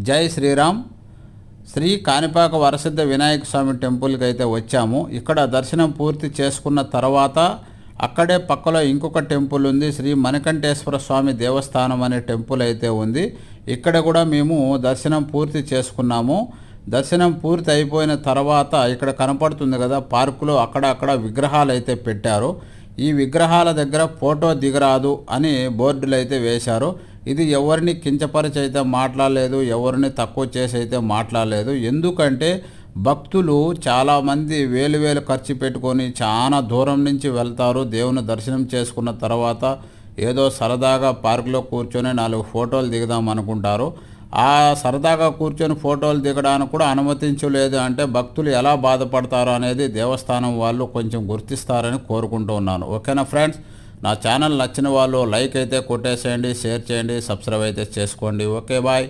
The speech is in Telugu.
జై శ్రీరామ్. శ్రీ కాణిపాక వరసిద్ధ వినాయక స్వామి టెంపుల్కి అయితే వచ్చాము. ఇక్కడ దర్శనం పూర్తి చేసుకున్న తర్వాత అక్కడే పక్కలో ఇంకొక టెంపుల్ ఉంది, శ్రీ మణికంఠేశ్వర స్వామి దేవస్థానం అనే టెంపుల్ అయితే ఉంది. ఇక్కడ కూడా మేము దర్శనం పూర్తి చేసుకున్నాము. దర్శనం పూర్తి అయిపోయిన తర్వాత ఇక్కడ కనపడుతుంది కదా పార్కులో అక్కడ విగ్రహాలు అయితే పెట్టారు. ఈ విగ్రహాల దగ్గర ఫోటో దిగరాదు అని బోర్డులు అయితే వేశారు. ఇది ఎవరిని కించపరిచి అయితే మాట్లాడలేదు, ఎవరిని తక్కువ చేసి అయితే మాట్లాడలేదు. ఎందుకంటే భక్తులు చాలామంది వేలు ఖర్చు పెట్టుకొని చాలా దూరం నుంచి వెళ్తారు. దేవుని దర్శనం చేసుకున్న తర్వాత ఏదో సరదాగా పార్కులో కూర్చొని 4 ఫోటోలు దిగుదాం అనుకుంటారు. ఆ సరదాగా కూర్చొని ఫోటోలు దిగడానికి కూడా అనుమతించలేదు అంటే భక్తులు ఎలా బాధపడతారో అనేది దేవస్థానం వాళ్ళు కొంచెం గుర్తిస్తారని కోరుకుంటూ ఉన్నాను. ఓకేనా ఫ్రెండ్స్, నా ఛానల్ నచ్చిన వాళ్ళు లైక్ అయితే కొట్టేసేయండి, షేర్ చేయండి, సబ్స్క్రైబ్ అయితే చేసుకోండి. Okay bye.